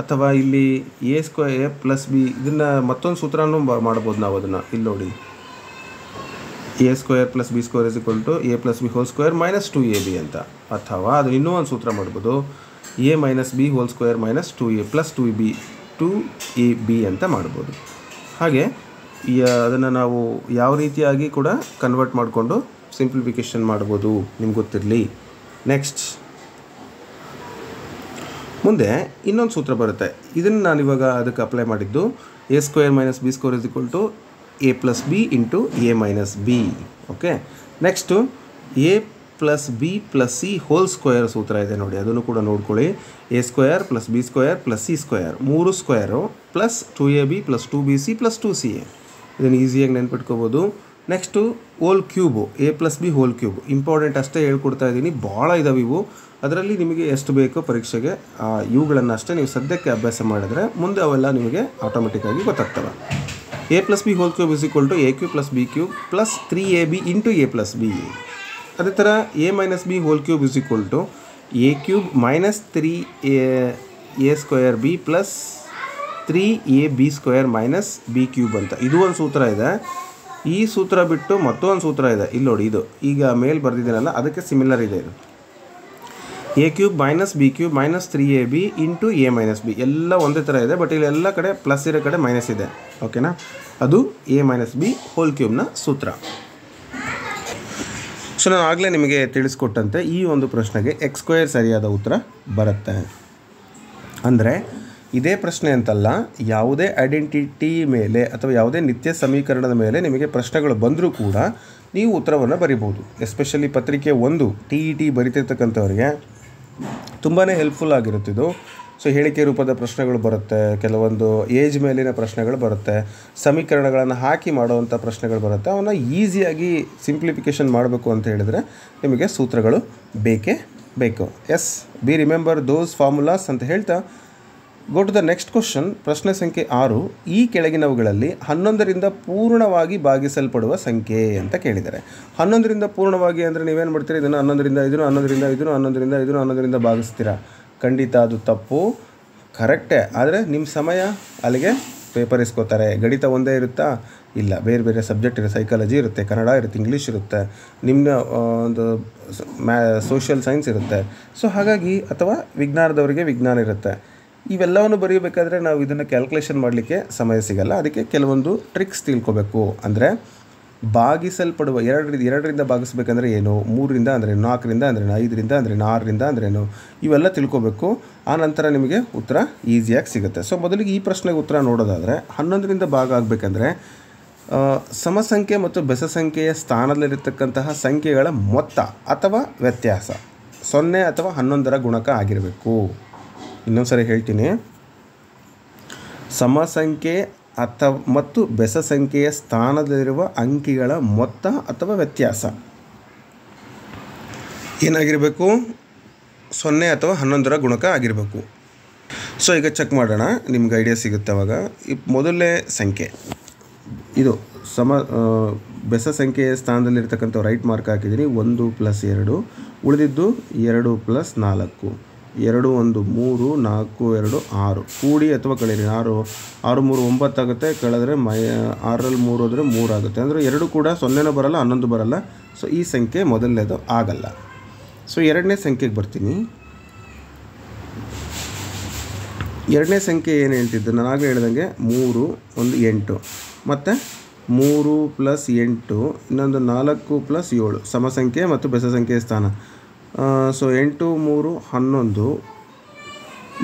ಅಥವಾ ಇಲ್ಲಿ a² + b ಇದನ್ನು ಮತ್ತೊಂದು ಸೂತ್ರನೂ ಮಾಡ್ಬೋದು ನಾವು. ಅದನ್ನು ಇಲ್ಲಿ ನೋಡಿ, a² + b² = a + b² - 2ab ಅಂತ. ಅಥವಾ ಅದು ಇನ್ನೂ ಒಂದು ಸೂತ್ರ ಮಾಡ್ಬೋದು, a - b² - 2a + 2ab ಅಂತ ಮಾಡ್ಬೋದು. ಹಾಗೆ ಅದನ್ನು ನಾವು ಯಾವ ರೀತಿಯಾಗಿ ಕೂಡ ಕನ್ವರ್ಟ್ ಮಾಡಿಕೊಂಡು ಸಿಂಪ್ಲಿಫಿಕೇಷನ್ ಮಾಡ್ಬೋದು, ನಿಮ್ಗೆ ಗೊತ್ತಿರಲಿ. ನೆಕ್ಸ್ಟ್ ಮುಂದೆ ಇನ್ನೊಂದು ಸೂತ್ರ ಬರುತ್ತೆ. ಇದನ್ನು ನಾನಿವಾಗ ಅದಕ್ಕೆ ಅಪ್ಲೈ ಮಾಡಿದ್ದು a² - b² = a + b × a - b. Okay. Next a + b + c² ಸೂತ್ರ ಇದೆ ನೋಡಿ, ಅದನ್ನು ಕೂಡ ನೋಡ್ಕೊಳ್ಳಿ. a² + b² + c² 3 square plus 2ab + 2bc + 2ca. ಇದನ್ನು ಈಸಿಯಾಗಿ ನೆನ್ಪಿಟ್ಕೋಬೋದು. Next whole cube, a + b whole cube. Important ಅಷ್ಟೇ ಹೇಳ್ಕೊಡ್ತಾ ಇದ್ದೀನಿ, ಭಾಳ ಇದಾವೆ ಇವು. ಅದರಲ್ಲಿ ನಿಮಗೆ ಎಷ್ಟು ಬೇಕೋ ಪರೀಕ್ಷೆಗೆ ಇವುಗಳನ್ನು ಅಷ್ಟೇ ನೀವು ಸದ್ಯಕ್ಕೆ ಅಭ್ಯಾಸ ಮಾಡಿದ್ರೆ ಮುಂದೆ ಅವೆಲ್ಲ ನಿಮಗೆ ಆಟೋಮೆಟಿಕ್ಕಾಗಿ ಗೊತ್ತಾಗ್ತವೆ. a + b whole cube = a³ + b³ + 3ab × a + b. ಅದೇ ಥರ a - b whole cube = a³ - 3a² b + 3ab² - b³ ಅಂತ. ಇದು ಒಂದು ಸೂತ್ರ ಇದೆ. ಈ ಸೂತ್ರ ಬಿಟ್ಟು ಮತ್ತೊಂದು ಸೂತ್ರ ಇದೆ, ಇಲ್ಲಿ ನೋಡಿ. ಇದು ಈಗ ಮೇಲೆ ಬರೆದಿದ್ದೀನಲ್ಲ, ಅದಕ್ಕೆ ಸಿಮಿಲರ್ ಇದೆ. ಇದು a³ - b³ - 3ab × a - b ಎಲ್ಲ ಒಂದೇ ಥರ ಇದೆ, ಬಟ್ ಇಲ್ಲಿ ಎಲ್ಲ ಕಡೆ ಪ್ಲಸ್ ಇರೋ ಕಡೆ ಮೈನಸ್ ಇದೆ. ಓಕೆನಾ? ಅದು a - b ಹೋಲ್ ಕ್ಯೂಬ್ನ ಸೂತ್ರ. ಸೊ ನಾನು ಆಗಲೇ ನಿಮಗೆ ತಿಳಿಸ್ಕೊಟ್ಟಂತೆ ಈ ಒಂದು ಪ್ರಶ್ನೆಗೆ x² ಸರಿಯಾದ ಉತ್ತರ ಬರುತ್ತೆ. ಅಂದರೆ ಇದೇ ಪ್ರಶ್ನೆ ಅಂತಲ್ಲ, ಯಾವುದೇ ಐಡೆಂಟಿಟಿ ಮೇಲೆ ಅಥವಾ ಯಾವುದೇ ನಿತ್ಯ ಸಮೀಕರಣದ ಮೇಲೆ ನಿಮಗೆ ಪ್ರಶ್ನೆಗಳು ಬಂದರೂ ಕೂಡ ನೀವು ಉತ್ತರವನ್ನು ಬರಿಬೋದು. ಎಸ್ಪೆಷಲಿ ಪತ್ರಿಕೆ 1 TET ಬರಿತಿರ್ತಕ್ಕಂಥವ್ರಿಗೆ ತುಂಬಾ ಹೆಲ್ಪ್ಫುಲ್ ಆಗಿರುತ್ತಿದ್ದು. ಸೊ ಹೇಳಿಕೆ ರೂಪದ ಪ್ರಶ್ನೆಗಳು ಬರುತ್ತೆ, ಕೆಲವೊಂದು ಏಜ್ ಮೇಲಿನ ಪ್ರಶ್ನೆಗಳು ಬರುತ್ತೆ, ಸಮೀಕರಣಗಳನ್ನು ಹಾಕಿ ಮಾಡುವಂಥ ಪ್ರಶ್ನೆಗಳು ಬರುತ್ತೆ. ಅವನ್ನ ಈಸಿಯಾಗಿ ಸಿಂಪ್ಲಿಫಿಕೇಷನ್ ಮಾಡಬೇಕು ಅಂತ ಹೇಳಿದರೆ ನಿಮಗೆ ಸೂತ್ರಗಳು ಬೇಕೇ ಬೇಕು. ಬಿ ರಿಮೆಂಬರ್ ದೋಸ್ ಫಾರ್ಮುಲಾಸ್ ಅಂತ ಹೇಳ್ತಾ go to the next question. ಪ್ರಶ್ನೆ ಸಂಖ್ಯೆ 6. ಈ ಕೆಳಗಿನವುಗಳಲ್ಲಿ 11ರಿಂದ ಪೂರ್ಣವಾಗಿ ಭಾಗಿಸಲ್ಪಡುವ ಸಂಖ್ಯೆ ಅಂತ ಕೇಳಿದ್ದಾರೆ. 11ರಿಂದ ಪೂರ್ಣವಾಗಿ ಅಂದರೆ ನೀವೇನು ಮಾಡ್ತೀರಿ? ಇದನ್ನು 11ರಿಂದ 5, 11ರಿಂದ 5, 11ರಿಂದ 5, 11ರಿಂದ ಭಾಗಿಸ್ತೀರಾ? ಖಂಡಿತ ಅದು ತಪ್ಪು. ಕರೆಕ್ಟೇ, ಆದರೆ ನಿಮ್ಮ ಸಮಯ ಅಲ್ಲಿಗೆ ಪೇಪರ್ ಇಸ್ಕೋತಾರೆ. ಗಣಿತ ಒಂದೇ ಇರುತ್ತಾ? ಇಲ್ಲ, ಬೇರೆ ಬೇರೆ ಸಬ್ಜೆಕ್ಟ್ ಇರುತ್ತೆ. ಸೈಕಾಲಜಿ ಇರುತ್ತೆ, ಕನ್ನಡ ಇರುತ್ತೆ, ಇಂಗ್ಲೀಷ್ ಇರುತ್ತೆ, ನಿಮ್ಮ ಒಂದು ಸೋಷಿಯಲ್ ಸೈನ್ಸ್ ಇರುತ್ತೆ. ಸೊ ಹಾಗಾಗಿ, ಅಥವಾ ವಿಜ್ಞಾನದವರಿಗೆ ವಿಜ್ಞಾನ ಇರುತ್ತೆ. ಇವೆಲ್ಲವನ್ನು ಬರೆಯಬೇಕಾದ್ರೆ ನಾವು ಇದನ್ನು ಕ್ಯಾಲ್ಕುಲೇಷನ್ ಮಾಡಲಿಕ್ಕೆ ಸಮಯ ಸಿಗಲ್ಲ. ಅದಕ್ಕೆ ಕೆಲವೊಂದು ಟ್ರಿಕ್ಸ್ ತಿಳ್ಕೊಬೇಕು. ಅಂದರೆ ಭಾಗಿಸಲ್ಪಡುವ ಎರಡರಿಂದ ಭಾಗಿಸ್ಬೇಕಂದ್ರೆ ಏನು, 3ರಿಂದ ಅಂದರೆ 4ರಿಂದ ಅಂದರೆ 5ರಿಂದ ಅಂದರೆ 6ರಿಂದ ಅಂದ್ರೇನು, ಇವೆಲ್ಲ ತಿಳ್ಕೊಬೇಕು. ಆನಂತರ ನಿಮಗೆ ಉತ್ತರ ಈಸಿಯಾಗಿ ಸಿಗುತ್ತೆ. ಸೊ ಮೊದಲಿಗೆ ಈ ಪ್ರಶ್ನೆಗೆ ಉತ್ತರ ನೋಡೋದಾದರೆ 11ರಿಂದ ಭಾಗ ಆಗಬೇಕಂದ್ರೆ ಸಮಸಂಖ್ಯೆ ಮತ್ತು ಬೆಸ ಸಂಖ್ಯೆಯ ಸ್ಥಾನದಲ್ಲಿರತಕ್ಕಂತಹ ಸಂಖ್ಯೆಗಳ ಮೊತ್ತ ಅಥವಾ ವ್ಯತ್ಯಾಸ 0 ಅಥವಾ 11ರ ಗುಣಕ ಆಗಿರಬೇಕು. ಇನ್ನೊಂದು ಸರಿ ಹೇಳ್ತೀನಿ, ಸಮಸಂಖ್ಯೆ ಮತ್ತು ಬೆಸ ಸಂಖ್ಯೆಯ ಸ್ಥಾನದಲ್ಲಿರುವ ಅಂಕಿಗಳ ಮೊತ್ತ ಅಥವಾ ವ್ಯತ್ಯಾಸ ಏನಾಗಿರಬೇಕು? 0 ಅಥವಾ 11ರ ಗುಣಕ ಆಗಿರಬೇಕು. ಸೊ ಈಗ ಚೆಕ್ ಮಾಡೋಣ, ನಿಮ್ಗೆ ಐಡಿಯಾ ಸಿಗುತ್ತೆ ಅವಾಗ. ಮೊದಲನೇ ಸಂಖ್ಯೆ ಇದು ಬೆಸ ಸಂಖ್ಯೆಯ ಸ್ಥಾನದಲ್ಲಿರ್ತಕ್ಕಂಥ ರೈಟ್ ಮಾರ್ಕ್ ಹಾಕಿದ್ದೀನಿ. 1 + 2, ಉಳಿದಿದ್ದು 2 + 4, 2 1 3 4 2 6. ಕೂಡಿ ಅಥವಾ ಕಳೀರಿ. 6 3 9 ಆಗುತ್ತೆ, ಕಳೆದ್ರೆ 6ರಲ್ಲಿ 3 ಹೋದರೆ 3 ಆಗುತ್ತೆ. ಅಂದರೆ 2 ಕೂಡ 0 ಬರಲ್ಲ, 11 ಬರಲ್ಲ. ಸೊ ಈ ಸಂಖ್ಯೆ ಮೊದಲನೇದು ಆಗಲ್ಲ. ಸೊ ಎರಡನೇ ಸಂಖ್ಯೆಗೆ ಬರ್ತೀನಿ. ಎರಡನೇ ಸಂಖ್ಯೆ ಏನು ಹೇಳ್ತಿದ್ದು, ನಾನು ಆಗಲೇ ಹೇಳ್ದಂಗೆ 3 1 8, ಮತ್ತು 3 + 8, ಇನ್ನೊಂದು 4 + 7 ಸಮಸಂಖ್ಯೆ ಮತ್ತು ಬೆಸ ಸಂಖ್ಯೆಯ ಸ್ಥಾನ. ಸೊ 8 3 11,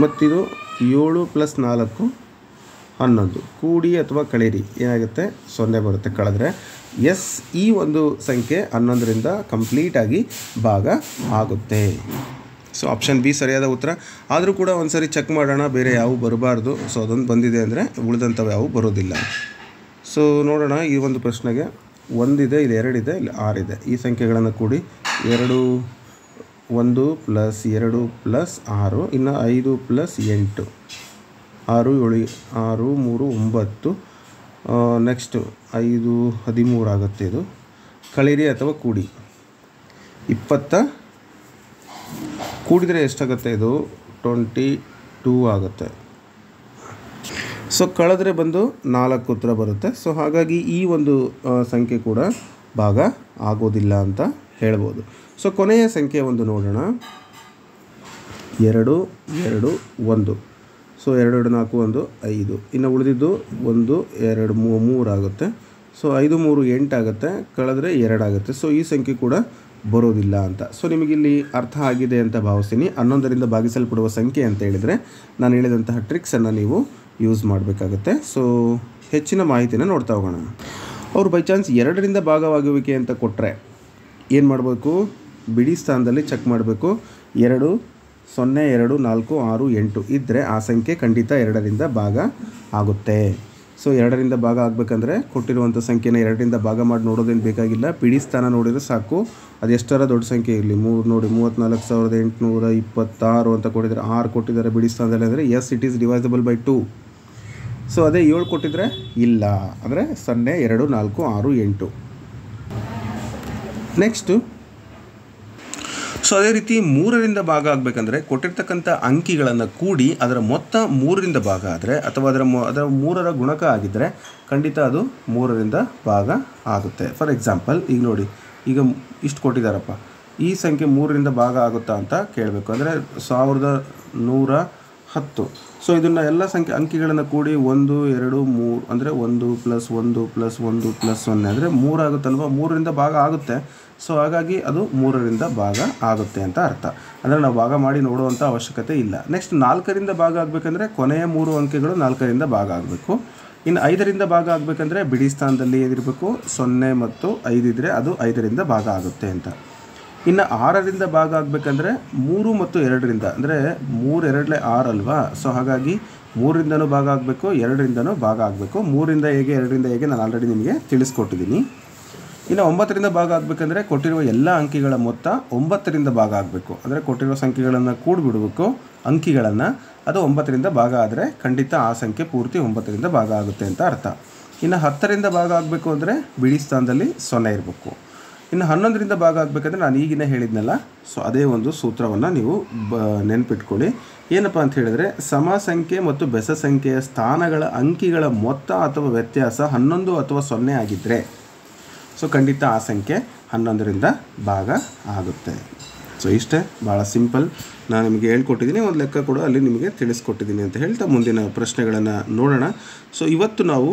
ಮತ್ತಿದು 7 + 4 11 ಕೂಡಿ ಅಥವಾ ಕಳೀರಿ ಏನಾಗುತ್ತೆ 0 ಬರುತ್ತೆ ಕಳೆದ್ರೆ ಎಸ್ ಈ ಒಂದು ಸಂಖ್ಯೆ 11ರಿಂದ ಕಂಪ್ಲೀಟಾಗಿ ಭಾಗ ಆಗುತ್ತೆ. ಸೊ ಆಪ್ಷನ್ ಬಿ ಸರಿಯಾದ ಉತ್ತರ. ಆದರೂ ಕೂಡ ಒಂದು ಸರಿ ಚೆಕ್ ಮಾಡೋಣ ಬೇರೆ ಯಾವ ಬರಬಾರ್ದು. ಸೊ ಅದೊಂದು ಬಂದಿದೆ ಅಂದರೆ ಉಳಿದಂಥವು ಯಾವ ಬರೋದಿಲ್ಲ. ಸೊ ನೋಡೋಣ ಈ ಒಂದು ಪ್ರಶ್ನೆಗೆ 1 ಇದೆ, ಇಲ್ಲಿ 2 ಇದೆ, ಇಲ್ಲಿ 6 ಇದೆ. ಈ ಸಂಖ್ಯೆಗಳನ್ನು ಕೂಡಿ 2 1 + 2 + 6 ಇನ್ನು 5 + 8 6 7 6 3 9 ನೆಕ್ಸ್ಟು 5 13 ಆಗುತ್ತೆ. ಇದು ಕಳೀರಿ ಅಥವಾ ಕೂಡಿ 20 ಕೂಡಿದರೆ ಎಷ್ಟಾಗುತ್ತೆ? ಇದು 22 ಆಗುತ್ತೆ. ಸೊ ಕಳೆದ್ರೆ ಬಂದು 4 ಉತ್ತರ ಬರುತ್ತೆ. ಸೊ ಹಾಗಾಗಿ ಈ ಒಂದು ಸಂಖ್ಯೆ ಕೂಡ ಭಾಗ ಆಗೋದಿಲ್ಲ ಅಂತ ಹೇಳ್ಬೋದು. ಸೊ ಕೊನೆಯ ಸಂಖ್ಯೆ ಒಂದು ನೋಡೋಣ. 2 2 1. ಸೊ 2 2 4 1 5. ಇನ್ನು ಉಳಿದಿದ್ದು 1 2 3 ಆಗುತ್ತೆ. ಸೊ 5 3 8 ಆಗುತ್ತೆ. ಕಳೆದ್ರೆ 2 ಆಗುತ್ತೆ. ಸೊ ಈ ಸಂಖ್ಯೆ ಕೂಡ ಬರೋದಿಲ್ಲ ಅಂತ. ಸೊ ನಿಮಗಿಲ್ಲಿ ಅರ್ಥ ಆಗಿದೆ ಅಂತ ಭಾವಿಸ್ತೀನಿ. 11ರಿಂದ ಭಾಗಿಸಲ್ಪಡುವ ಸಂಖ್ಯೆ ಅಂತ ಹೇಳಿದರೆ ನಾನು ಹೇಳಿದಂತಹ ಟ್ರಿಕ್ಸನ್ನು ನೀವು ಯೂಸ್ ಮಾಡಬೇಕಾಗತ್ತೆ. ಸೊ ಹೆಚ್ಚಿನ ಮಾಹಿತಿನ ನೋಡ್ತಾ ಹೋಗೋಣ. ಅವರು ಬೈ ಚಾನ್ಸ್ 2ರಿಂದ ಭಾಗವಾಗುವಿಕೆ ಅಂತ ಕೊಟ್ಟರೆ ಏನು ಮಾಡಬೇಕು? ಬಿಡಿ ಸ್ಥಾನದಲ್ಲಿ ಚೆಕ್ ಮಾಡಬೇಕು. 2 0 2 4 6 8 ಇದ್ದರೆ ಆ ಸಂಖ್ಯೆ ಖಂಡಿತ 2ರಿಂದ ಭಾಗ ಆಗುತ್ತೆ. ಸೊ 2ರಿಂದ ಭಾಗ ಆಗಬೇಕಂದ್ರೆ ಕೊಟ್ಟಿರುವಂಥ ಸಂಖ್ಯೆನ 2ರಿಂದ ಭಾಗ ಮಾಡಿ ನೋಡೋದೇನು ಬೇಕಾಗಿಲ್ಲ. ಬಿಡಿ ಸ್ಥಾನ ನೋಡಿದರೆ ಸಾಕು. ಅದು ಎಷ್ಟರ ದೊಡ್ಡ ಸಂಖ್ಯೆ ಇರಲಿ. 3 ನೋಡಿ 34,826 ಅಂತ ಕೊಟ್ಟಿದ್ದಾರೆ. 6 ಕೊಟ್ಟಿದ್ದಾರೆ ಬಿಡಿ ಸ್ಥಾನದಲ್ಲಿ ಅಂದರೆ as it is divisible by 2. So ಅದೇ 7 ಕೊಟ್ಟಿದ್ರೆ ಇಲ್ಲ, ಅಂದರೆ 0 2 4 6 8. ನೆಕ್ಸ್ಟು ಸೊ ಅದೇ ರೀತಿ 3ರಿಂದ ಭಾಗ ಆಗಬೇಕಂದ್ರೆ ಕೊಟ್ಟಿರ್ತಕ್ಕಂಥ ಅಂಕಿಗಳನ್ನು ಕೂಡಿ ಅದರ ಮೊತ್ತ 3ರಿಂದ ಭಾಗ ಆದರೆ ಅಥವಾ ಅದರ 3ರ ಗುಣಕ ಆಗಿದ್ದರೆ ಖಂಡಿತ ಅದು 3ರಿಂದ ಭಾಗ ಆಗುತ್ತೆ. ಫಾರ್ ಎಕ್ಸಾಂಪಲ್ ಈಗ ನೋಡಿ, ಈಗ ಇಷ್ಟು ಕೊಟ್ಟಿದ್ದಾರಪ್ಪ, ಈ ಸಂಖ್ಯೆ 3ರಿಂದ ಭಾಗ ಆಗುತ್ತಾ ಅಂತ ಕೇಳಬೇಕು. ಅಂದರೆ 1110. ಸೊ ಇದನ್ನು ಎಲ್ಲ ಅಂಕಿಗಳನ್ನು ಕೂಡಿ 1 2 3 ಅಂದರೆ 1 + 1 + 1 + 0 ಅಂದರೆ 3 ಆಗುತ್ತಲ್ವ. 3ರಿಂದ ಭಾಗ ಆಗುತ್ತೆ. ಸೊ ಹಾಗಾಗಿ ಅದು 3ರಿಂದ ಭಾಗ ಆಗುತ್ತೆ ಅಂತ ಅರ್ಥ. ಅಂದರೆ ನಾವು ಭಾಗ ಮಾಡಿ ನೋಡುವಂಥ ಅವಶ್ಯಕತೆ ಇಲ್ಲ. ನೆಕ್ಸ್ಟ್ 4ರಿಂದ ಭಾಗ ಆಗಬೇಕಂದ್ರೆ ಕೊನೆಯ 3 ಅಂಕೆಗಳು 4ರಿಂದ ಭಾಗ ಆಗಬೇಕು. ಇನ್ನು 5ರಿಂದ ಭಾಗ ಆಗಬೇಕಂದ್ರೆ ಬಿಡಿ ಸ್ಥಾನದಲ್ಲಿ ಏನಿರಬೇಕು? 0 ಮತ್ತು 5 ಇದ್ದರೆ ಅದು 5ರಿಂದ ಭಾಗ ಆಗುತ್ತೆ ಅಂತ. ಇನ್ನು 6ರಿಂದ ಭಾಗ ಆಗಬೇಕಂದ್ರೆ 3 ಮತ್ತು 2ರಿಂದ, ಅಂದರೆ 3 2 6 ಅಲ್ವಾ. ಸೊ ಹಾಗಾಗಿ 3ರಿಂದನೂ ಭಾಗ ಆಗಬೇಕು, 2ರಿಂದನೂ ಭಾಗ ಆಗಬೇಕು. 3ರಿಂದ ಹೇಗೆ 2ರಿಂದ ಹೇಗೆ ನಾನು ಆಲ್ರೆಡಿ ನಿಮಗೆ ತಿಳಿಸ್ಕೊಟ್ಟಿದ್ದೀನಿ. ಇನ್ನು 9ರಿಂದ ಭಾಗ ಆಗಬೇಕಂದ್ರೆ ಕೊಟ್ಟಿರುವ ಎಲ್ಲ ಅಂಕಿಗಳ ಮೊತ್ತ 9ರಿಂದ ಭಾಗ ಆಗಬೇಕು. ಅಂದರೆ ಕೊಟ್ಟಿರುವ ಸಂಖ್ಯೆಗಳನ್ನು ಕೂಡಿಬಿಡಬೇಕು ಅಂಕಿಗಳನ್ನು, ಅದು 9ರಿಂದ ಭಾಗ ಆದರೆ ಖಂಡಿತ ಆ ಸಂಖ್ಯೆ ಪೂರ್ತಿ 9ರಿಂದ ಭಾಗ ಆಗುತ್ತೆ ಅಂತ ಅರ್ಥ. ಇನ್ನು 10ರಿಂದ ಭಾಗ ಆಗಬೇಕು ಅಂದರೆ ಬಿಡಿ ಸ್ಥಾನದಲ್ಲಿ 0 ಇರಬೇಕು. ಇನ್ನು 11ರಿಂದ ಭಾಗ ಆಗಬೇಕಂದ್ರೆ ನಾನು ಈಗಿನ ಹೇಳಿದ್ನಲ್ಲ, ಸೊ ಅದೇ ಒಂದು ಸೂತ್ರವನ್ನು ನೀವು ನೆನಪಿಟ್ಕೊಳ್ಳಿ. ಏನಪ್ಪ ಅಂತ ಹೇಳಿದರೆ ಸಮ ಸಂಖ್ಯೆ ಮತ್ತು ಬೆಸ ಸಂಖ್ಯೆಯ ಸ್ಥಾನಗಳ ಅಂಕಿಗಳ ಮೊತ್ತ ಅಥವಾ ವ್ಯತ್ಯಾಸ 11 ಅಥವಾ 0 ಆಗಿದ್ದರೆ ಸೊ ಖಂಡಿತ ಆ ಸಂಖ್ಯೆ 11ರಿಂದ ಭಾಗ ಆಗುತ್ತೆ. ಸೊ ಇಷ್ಟೇ, ಭಾಳ ಸಿಂಪಲ್. ನಾನು ನಿಮಗೆ ಹೇಳ್ಕೊಟ್ಟಿದ್ದೀನಿ, ಒಂದು ಲೆಕ್ಕ ಕೂಡ ಅಲ್ಲಿ ನಿಮಗೆ ತಿಳಿಸ್ಕೊಟ್ಟಿದ್ದೀನಿ ಅಂತ ಹೇಳ್ತಾ ಮುಂದಿನ ಪ್ರಶ್ನೆಗಳನ್ನು ನೋಡೋಣ. ಸೊ ಇವತ್ತು ನಾವು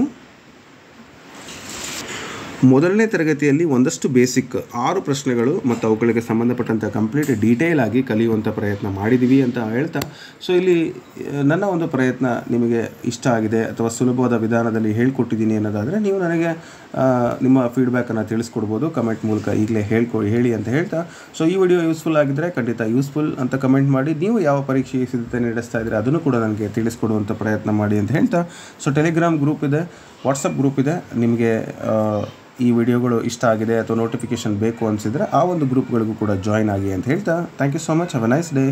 ಮೊದಲನೇ ತರಗತಿಯಲ್ಲಿ ಒಂದಷ್ಟು ಬೇಸಿಕ್ 6 ಪ್ರಶ್ನೆಗಳು ಮತ್ತು ಅವುಗಳಿಗೆ ಸಂಬಂಧಪಟ್ಟಂಥ ಕಂಪ್ಲೀಟ್ ಡೀಟೇಲ್ ಆಗಿ ಕಲಿಯುವಂಥ ಪ್ರಯತ್ನ ಮಾಡಿದ್ದೀವಿ ಅಂತ ಹೇಳ್ತಾ, ಸೊ ಇಲ್ಲಿ ನನ್ನ ಒಂದು ಪ್ರಯತ್ನ ನಿಮಗೆ ಇಷ್ಟ ಆಗಿದೆ ಅಥವಾ ಸುಲಭವಾದ ವಿಧಾನದಲ್ಲಿ ಹೇಳ್ಕೊಟ್ಟಿದ್ದೀನಿ ಅನ್ನೋದಾದರೆ ನೀವು ನನಗೆ ನಿಮ್ಮ ಫೀಡ್ಬ್ಯಾಕನ್ನು ತಿಳಿಸ್ಕೊಡ್ಬೋದು ಕಮೆಂಟ್ ಮೂಲಕ. ಈಗಲೇ ಹೇಳಿ ಅಂತ ಹೇಳ್ತಾ, ಸೊ ಈ ವಿಡಿಯೋ ಯೂಸ್ಫುಲ್ ಆಗಿದ್ದರೆ ಖಂಡಿತ ಯೂಸ್ಫುಲ್ ಅಂತ ಕಮೆಂಟ್ ಮಾಡಿ. ನೀವು ಯಾವ ಪರೀಕ್ಷೆಗೆ ಸಿದ್ಧತೆ ನಡೆಸ್ತಾ ಇದ್ದರೆ ಅದನ್ನು ಕೂಡ ನನಗೆ ತಿಳಿಸ್ಕೊಡುವಂಥ ಪ್ರಯತ್ನ ಮಾಡಿ ಅಂತ ಹೇಳ್ತಾ, ಸೊ ಟೆಲಿಗ್ರಾಮ್ ಗ್ರೂಪ್ ಇದೆ, ವಾಟ್ಸಪ್ ಗ್ರೂಪ್ ಇದೆ. ನಿಮಗೆ ಈ ವಿಡಿಯೋಗಳು ಇಷ್ಟ ಆಗಿದೆ ಅಥವಾ ನೋಟಿಫಿಕೇಷನ್ ಬೇಕು ಅನಿಸಿದರೆ ಆ ಒಂದು ಗ್ರೂಪ್ಗಳಿಗೂ ಕೂಡ ಜಾಯ್ನ್ ಆಗಿ ಅಂತ ಹೇಳ್ತಾ, thank you so much. Have a nice day.